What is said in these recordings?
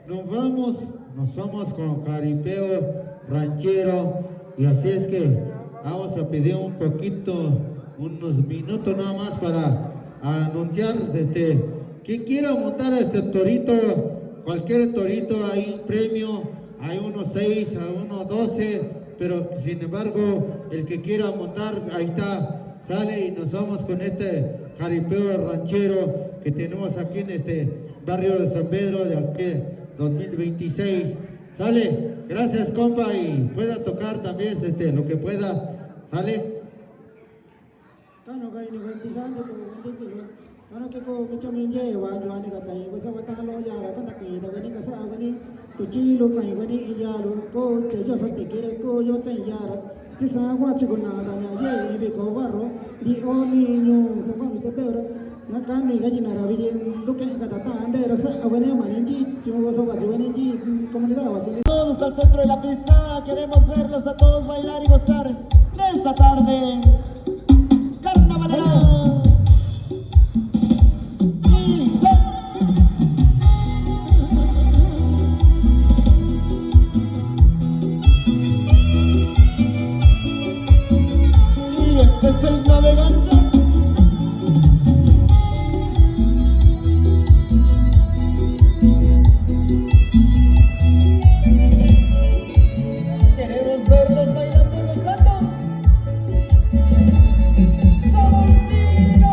nos vamos con jaripeo ranchero y así es que vamos a pedir un poquito, unos minutos nada más para anunciar, quien quiera montar a este torito, cualquier torito, hay un premio, hay unos 6, a unos 12, pero sin embargo, el que quiera montar, ahí está, sale y nos vamos con este jaripeo ranchero que tenemos aquí en este barrio de San Pedro de aquí 2026. Sale, gracias compa y pueda tocar también lo que pueda, sale. Ano ke ko mecho minje wa juani ka chai ko sa wata lo ya ra pa ta ke da wani ka sa wani tu chi lo kai wani ya lo ko che jo sa te ke ko yo chai ya ra chi sa wa chi ko na da nya ye be ko wa ro di o ni nyu sa ko mi te pe ra na ka mi ga ji na ra bi to ke ka ta ta ande ra sa wani ma ni chi chi mo so wa chi wani chi comunidad wa chi. Todos al centro de la pista, queremos verlos a todos bailar y gozar de esta tarde carnavalera. Es el navegante. Queremos verlos bailando y gozando. ¡Saborcito!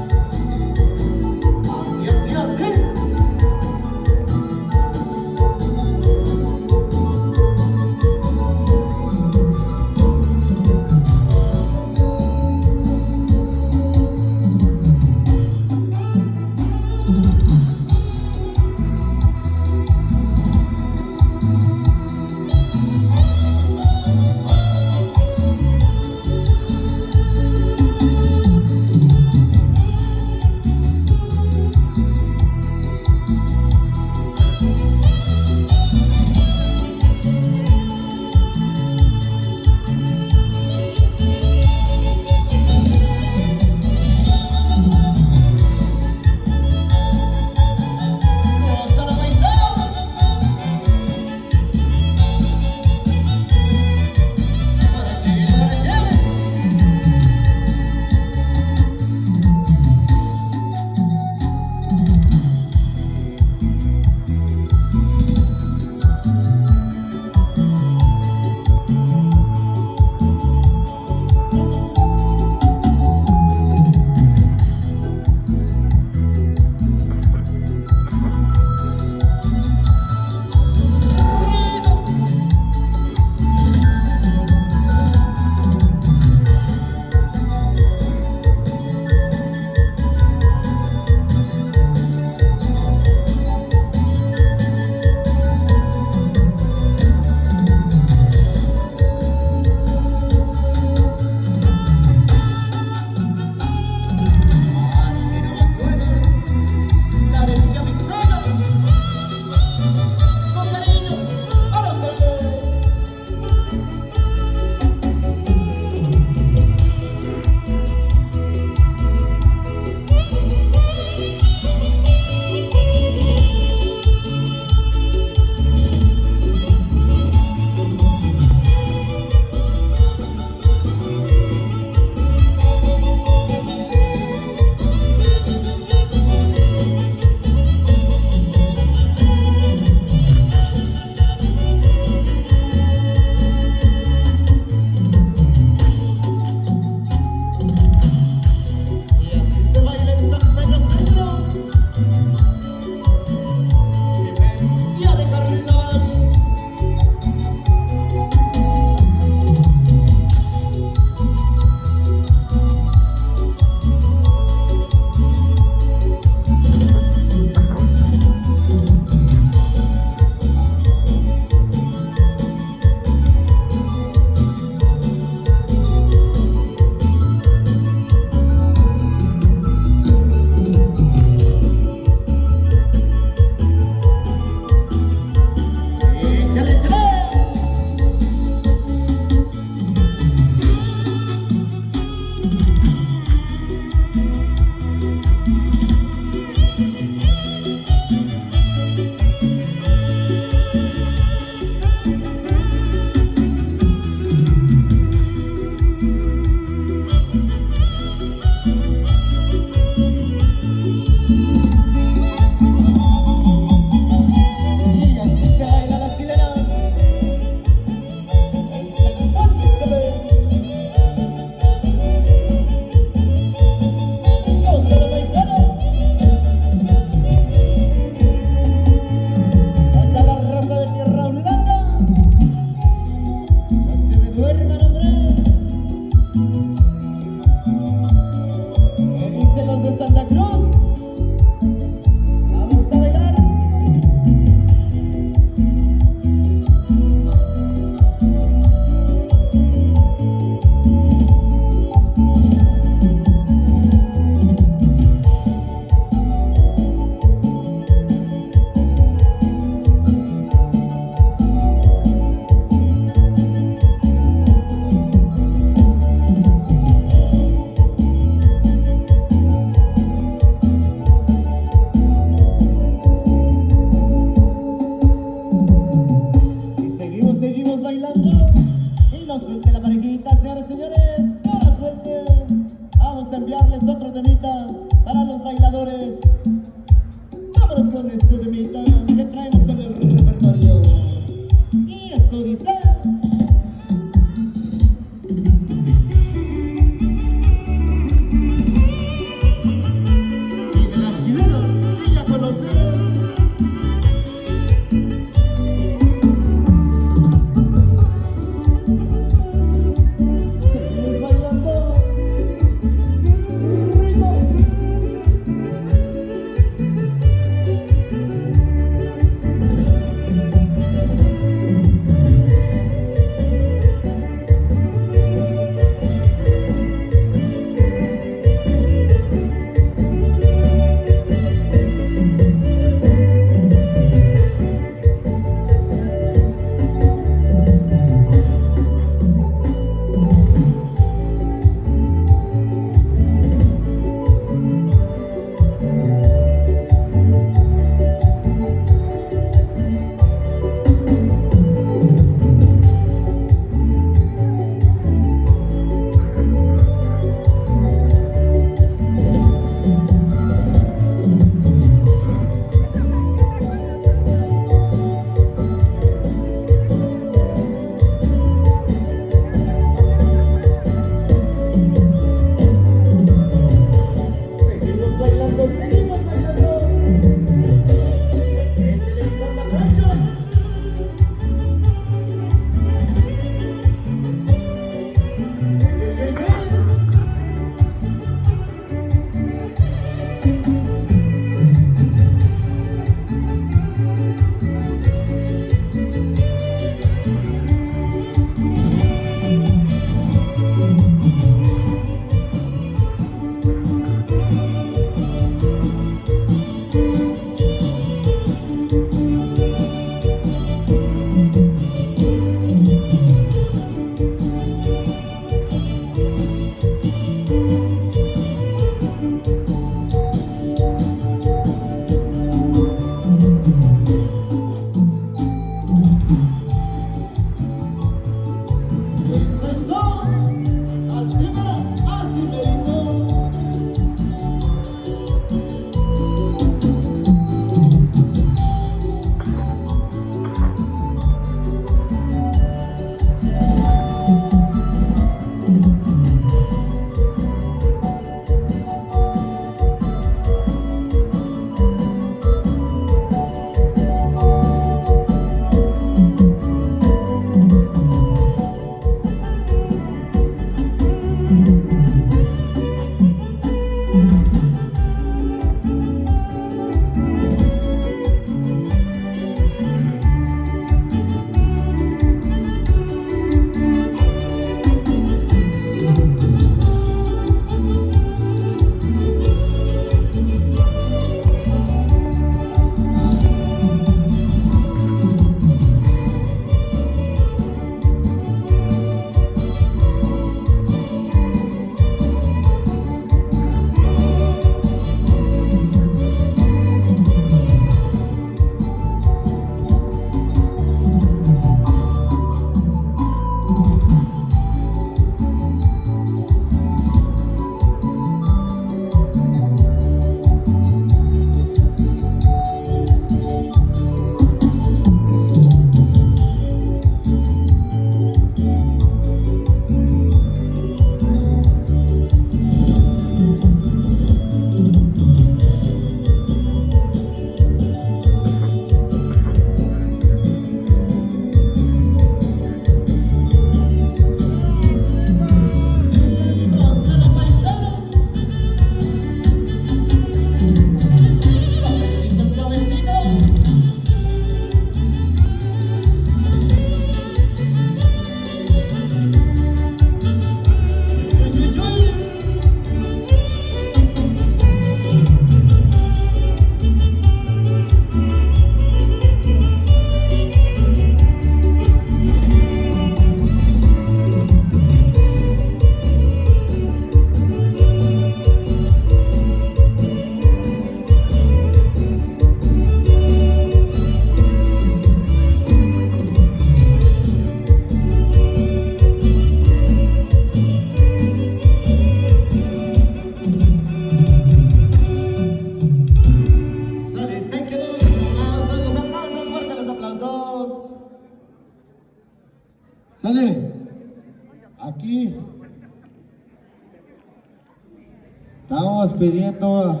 Estamos pidiendo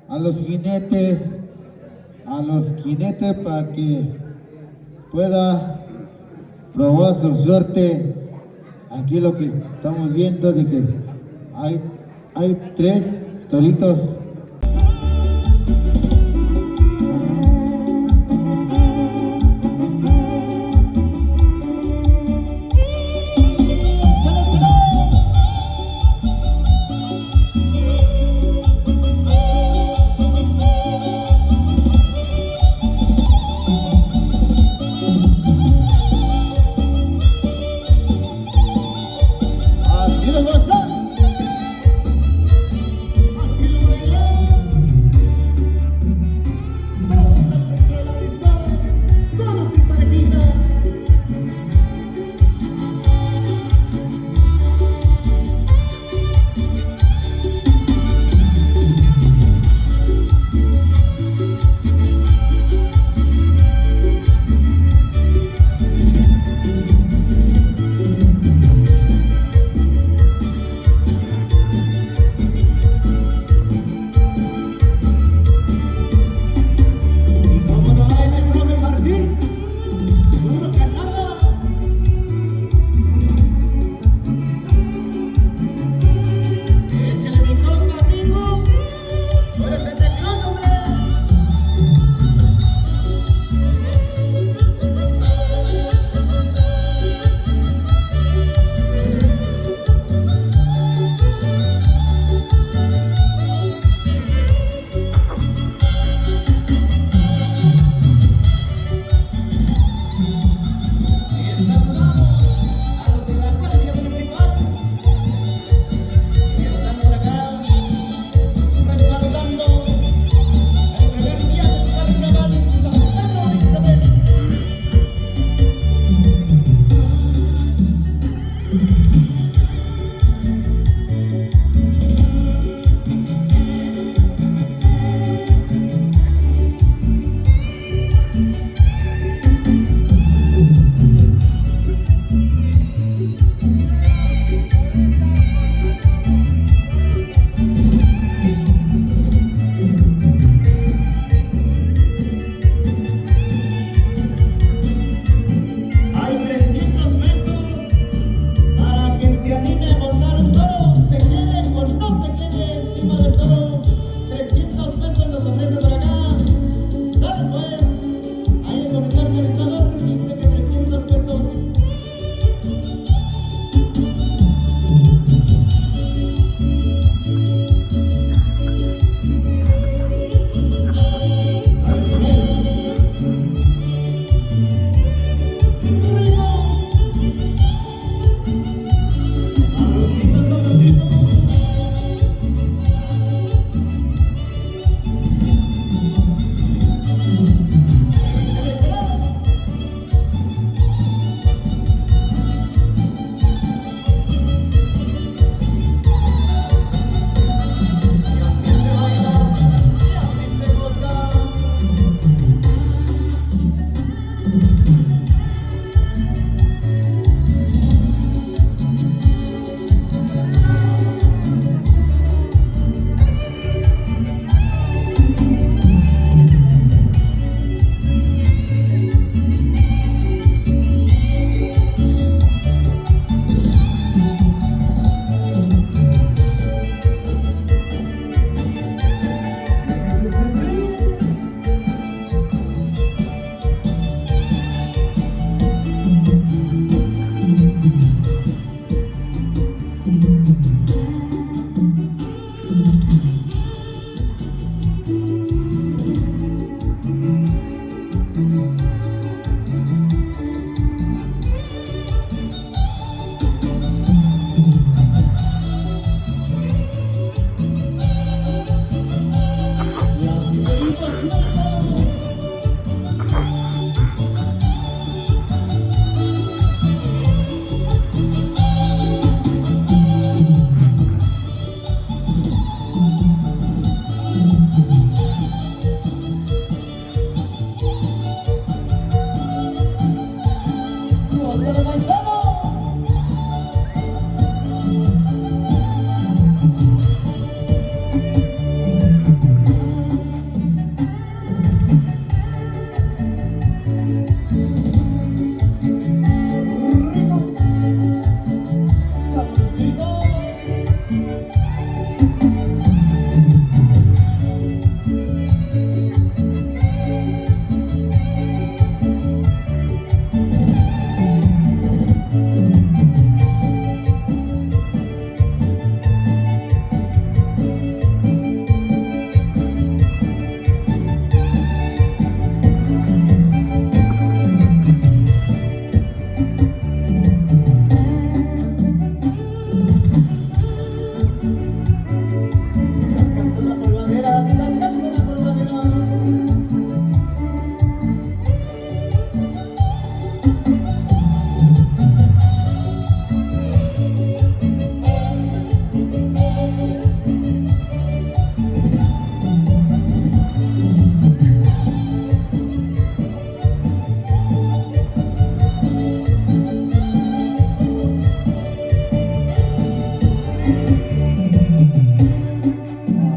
a los jinetes para que pueda probar su suerte. Aquí lo que estamos viendo de que hay 3 toritos.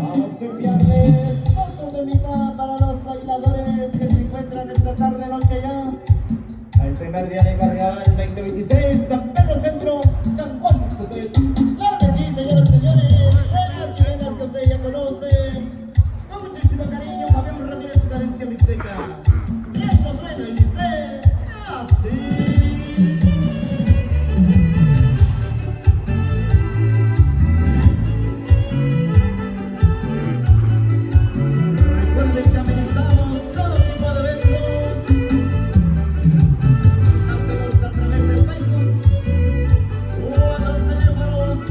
Vamos a enviarles otro temita para los bailadores que se encuentran esta tarde noche ya. El primer día de Carnaval 2026, San Pedro Centro, San Juan Sotel. Claro que sí, señoras y señores, las chilenas que ustedes ya conocen. Con muchísimo cariño, Fabián Ramírez, su cadencia mixteca. Y esto suena y dice así. Recuerden que amenizamos todo tipo de eventos. Hácelos a través de Facebook o a los teléfonos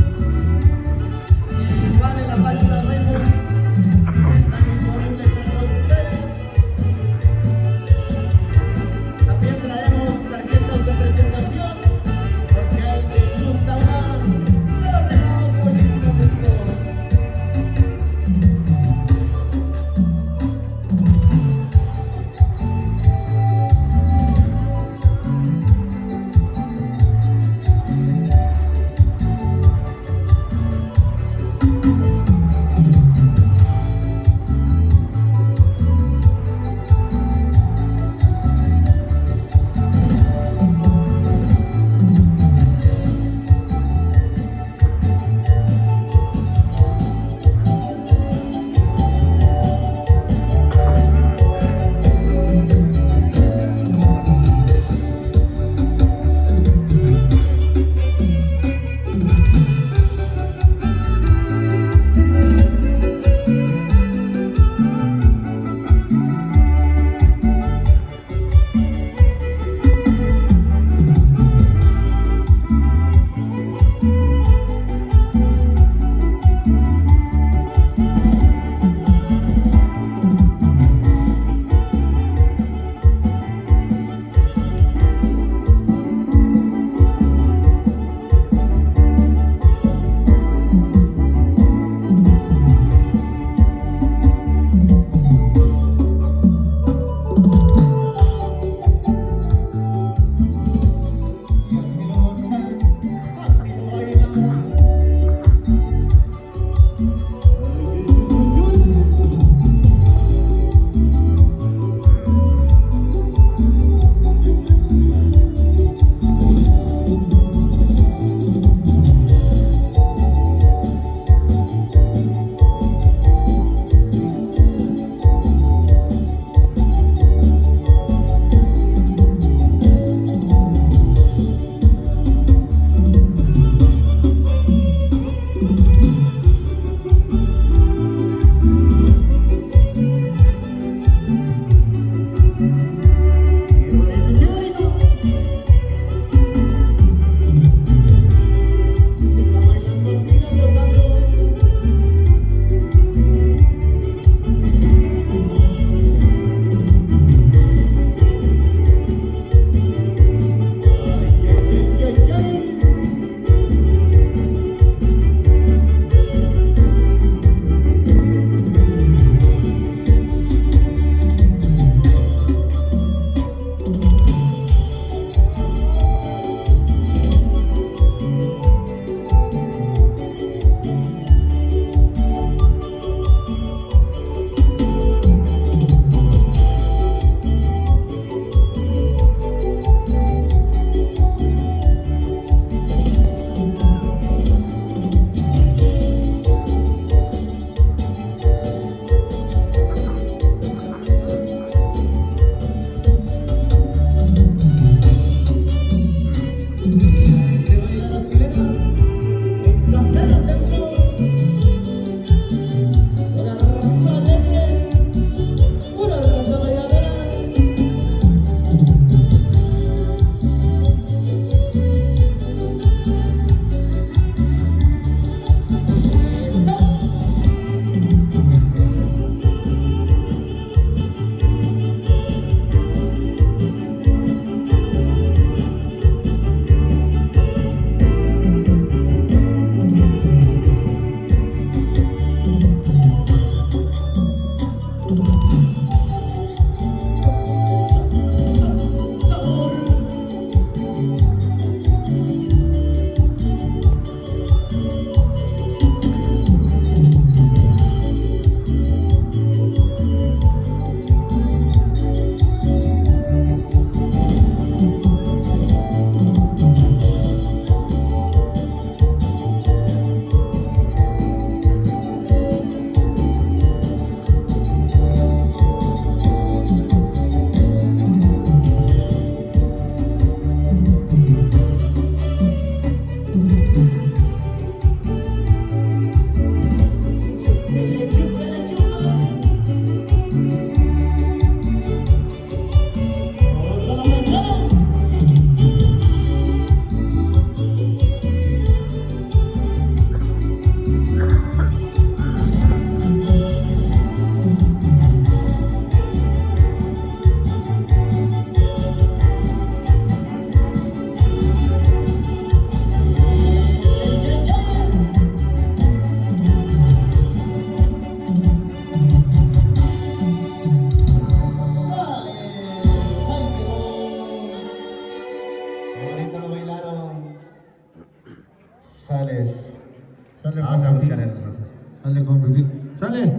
Sale Vamos a con buscar Pipí. el reloj. Sale con Pipí. Sale.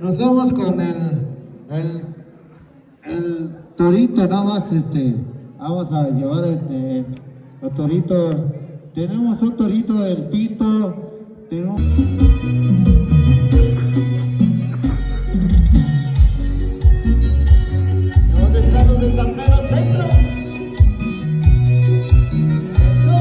Nos vamos con el torito nada más. Vamos a llevar el torito. Tenemos un torito del Pito. Tenemos. ¿Dónde están los de San Pedro Centro? Eso.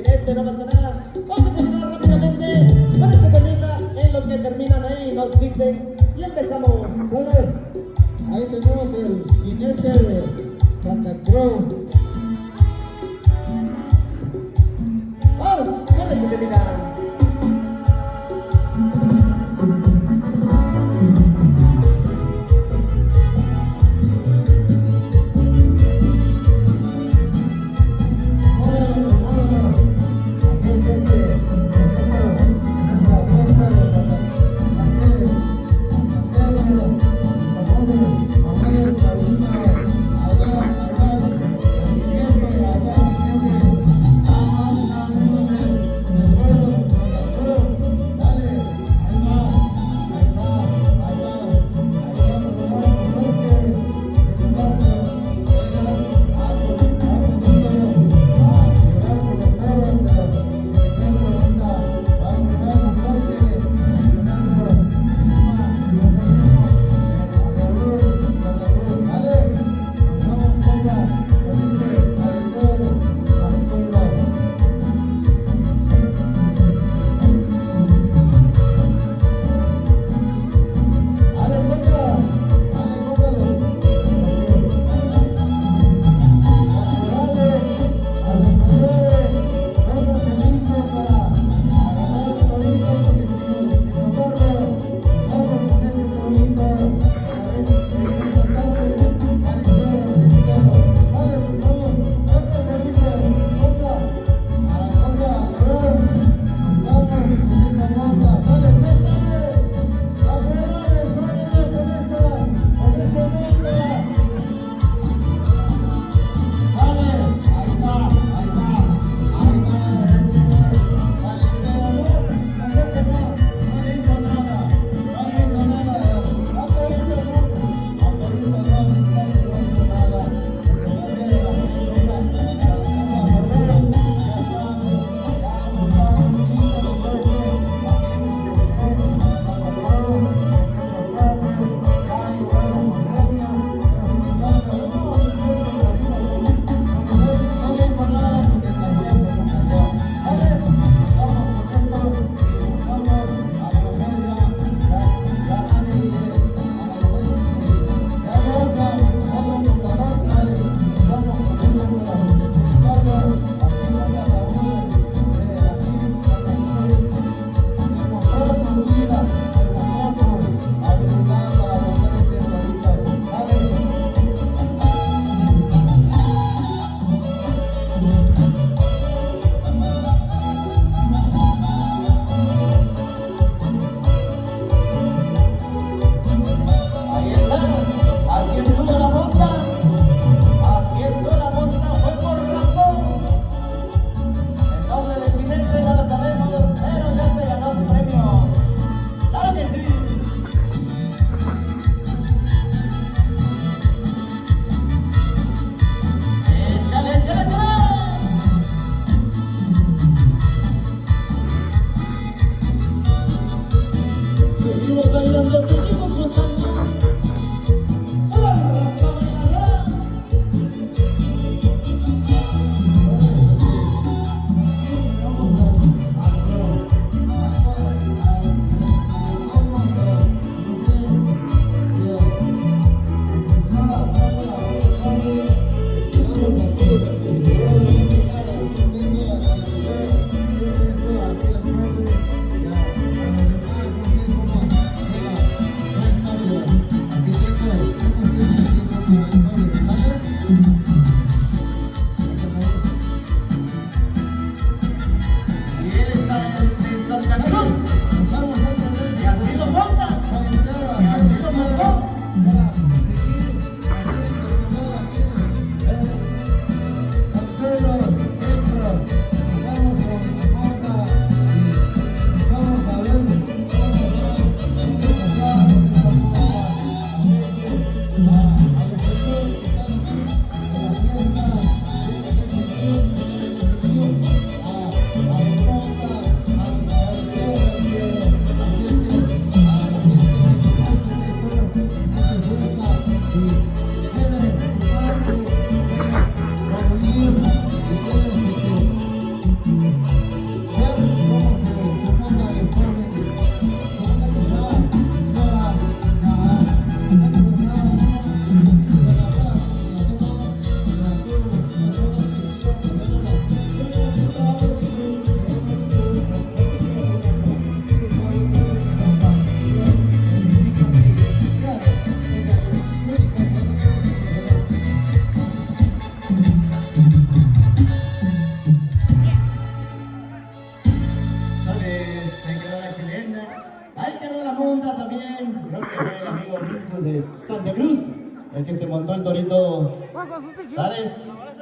jinete, no pasa nada. Vamos a continuar rápidamente con este temita en lo que terminan ahí, nos dicen y empezamos. Brother, ahí tenemos el jinete de Santa Cruz. Vamos con este temita. González, ahí quedó la chilena. Ahí quedó la monta también. Creo que fue el amigo Nico de Santa Cruz, el que se montó el torito Sárez. Vamos a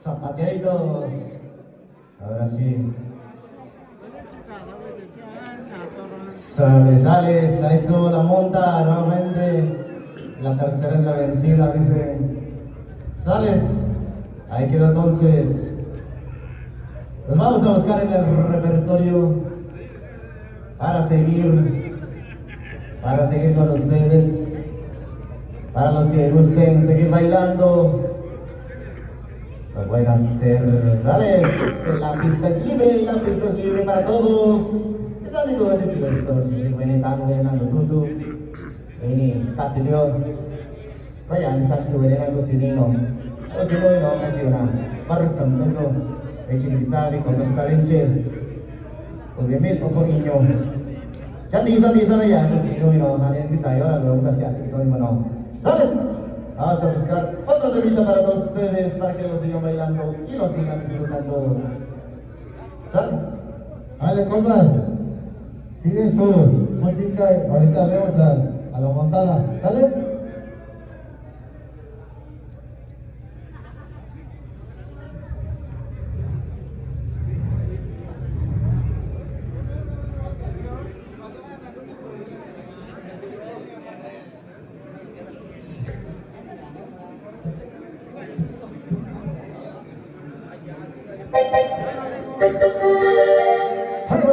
zapateaditos. Ahora sí. Sales, ahí estuvo la monta nuevamente. La tercera es la vencida, dice. Sales, ahí quedó entonces. Nos vamos a buscar en el repertorio para seguir con ustedes. Para los que gusten seguir bailando, lo pueden hacer. Sales, la pista es libre para todos. Sali tuh aja sih terus ini tamu yang nang tutu ini katilio kaya nisan tuh ini nang sini no sini no macam na paresam metro ecin bicara con questa legge ovviamente con inyo jadi isa na ya sini no hanin bicara ahora lo udah siap kita ini no sales vamos a buscar otro temita para todos ustedes para que lo sigan bailando y lo sigan disfrutando. Sales, Vale, compas. Sigue su música y ahorita vemos a la montada. ¿Sale?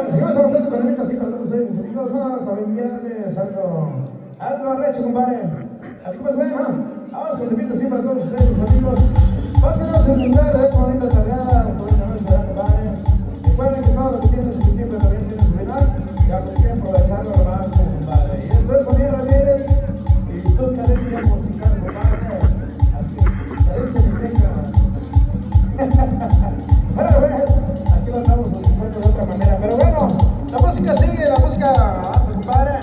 Seguimos avanzando con el así para todos ustedes, mis amigos. Saben viernes, algo arrecho, compadre. Así que pues bueno, vamos con el beat así para todos ustedes, mis amigos. Pásenos el lugar, bonita tardeada, bonita noche, compadre. Recuerden que todo lo que tienen es suficiente, también tienen su final. Ya pues quieren aprovecharlo lo más, compadre. Y esto es Javier Ramírez y su cadencia musical, compadre. Así que, cadencia musical. Bueno, ves, aquí lo estamos utilizando de otra manera, pero bueno, la música sigue, la música avanza, compadre.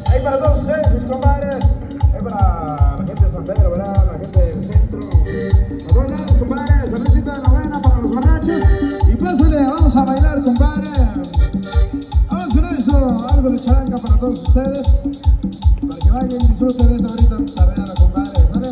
Ahí para todos ustedes, mis compadres, ahí para la gente de San Pedro, ¿verdad? La gente del centro. Los buenos, compadre, cervecita de novena para los borrachos. Y pásale, vamos a bailar, compadre. Vamos con eso, algo de charanca para todos ustedes, para que vayan y disfruten de esta bonita tardeada, compadre, ¿vale?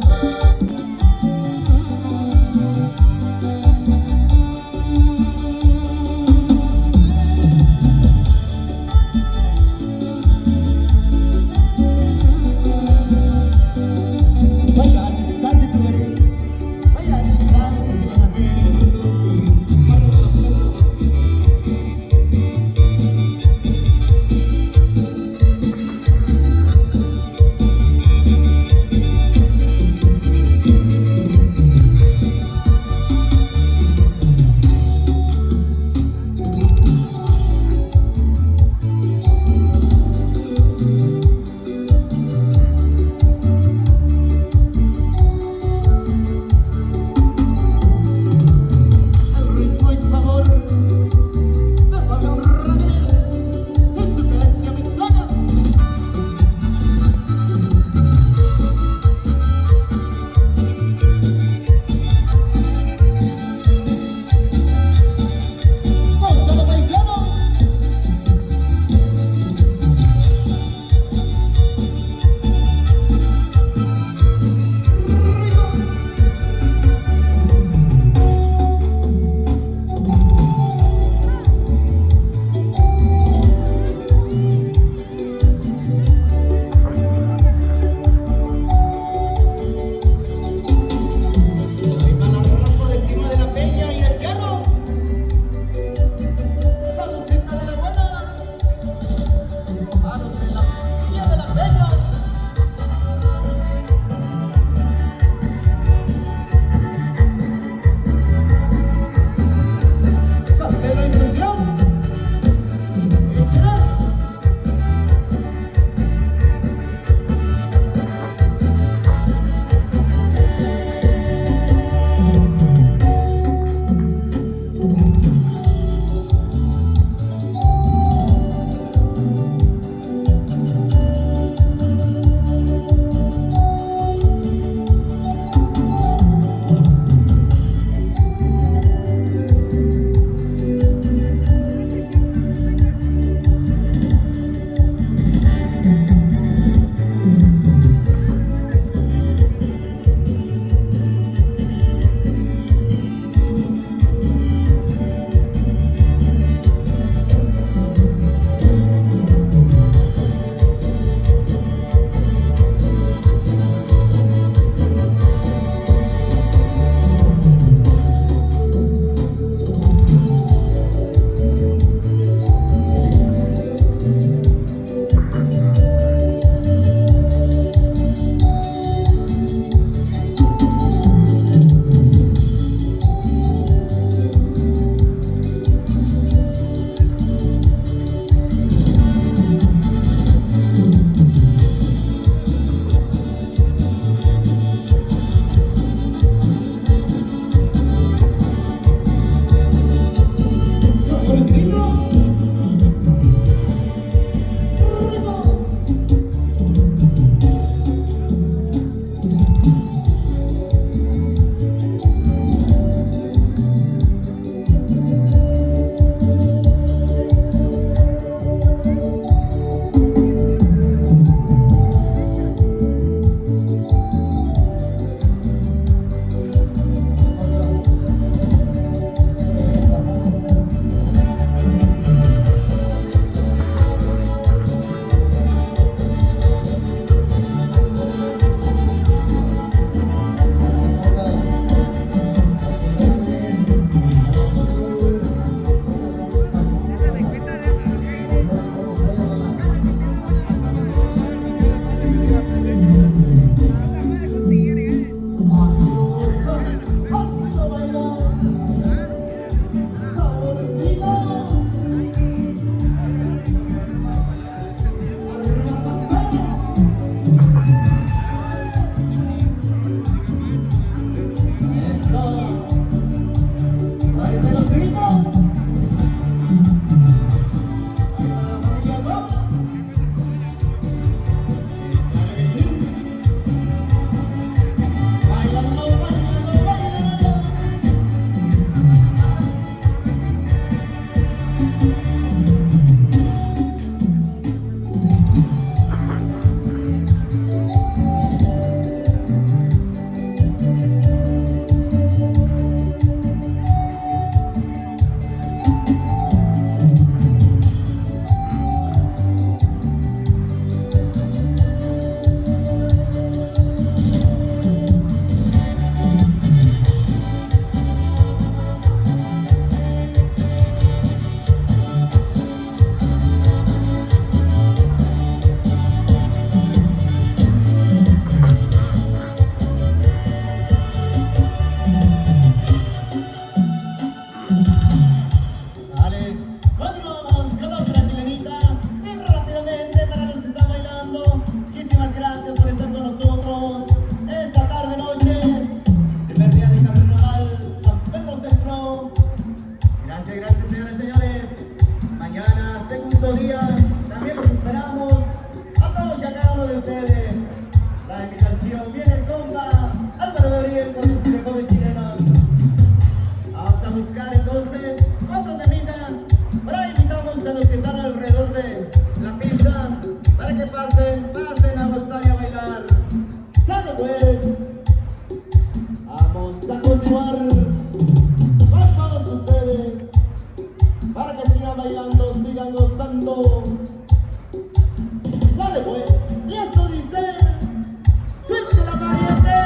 pasen a gozar y a bailar. Sale pues. Vamos a continuar con todos ustedes para que sigan bailando, sigan gozando. Sale pues. Y esto dice: suelte la pariente.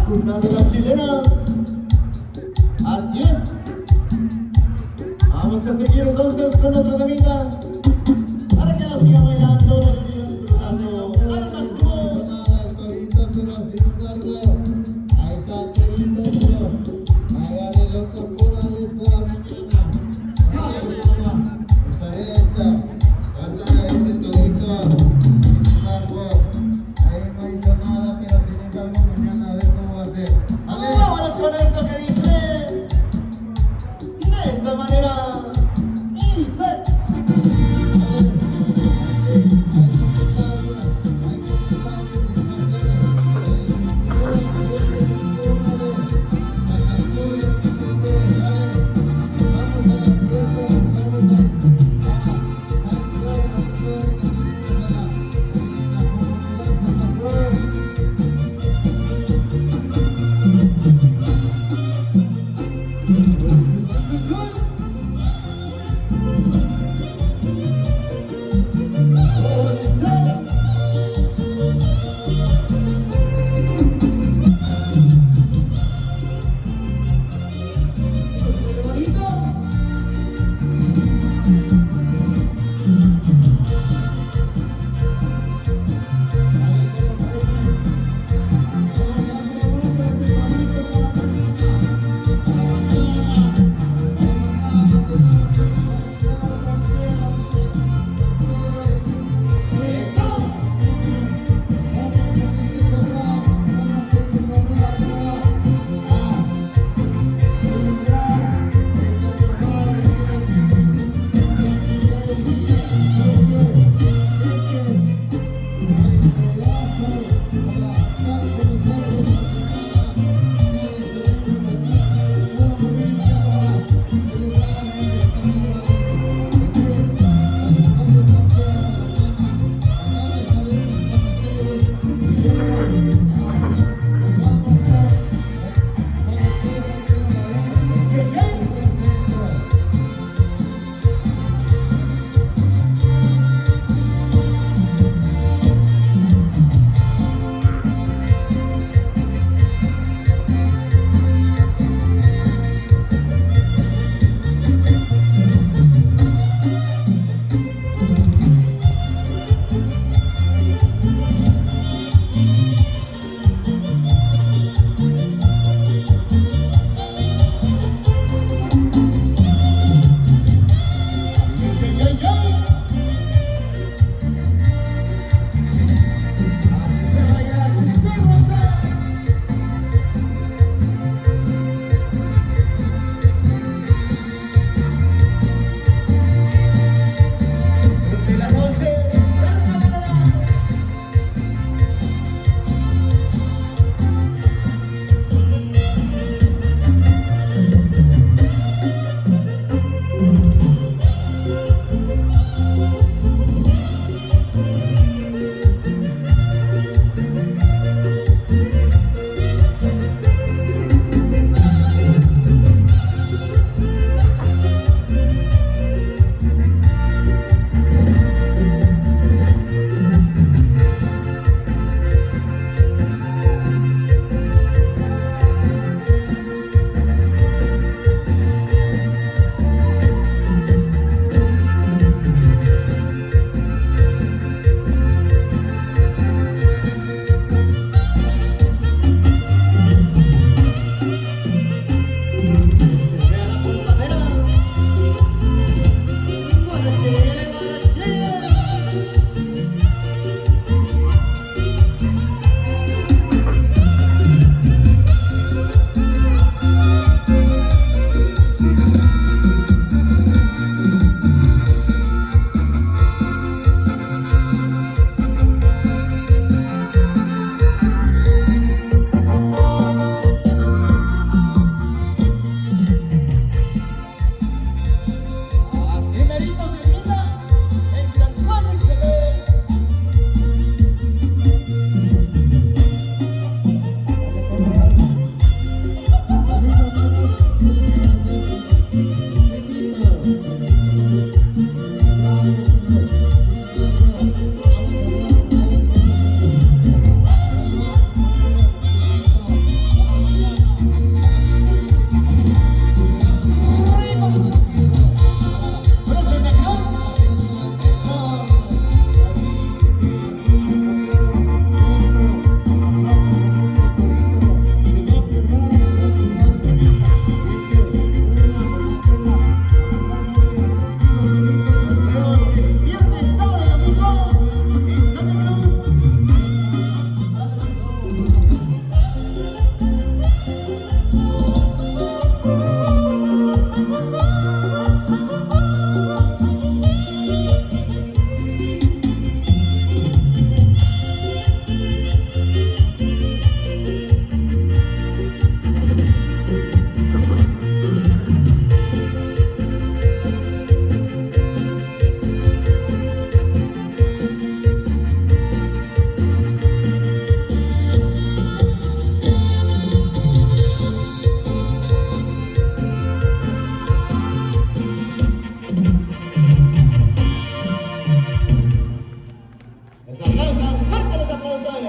Una de las chilenas. Así es. Vamos a seguir entonces con otro temita para que nos sigan bailando, nos sigan disfrutando al máximo. Ahí está el torito, háganle los corporales para mañana. Sale, este torito. Ahí no hizo nada, pero sin embargo mañana a ver cómo va a ser. ¿Vale? Vámonos con esto que dice de esta manera. Y dice.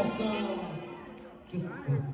Eso.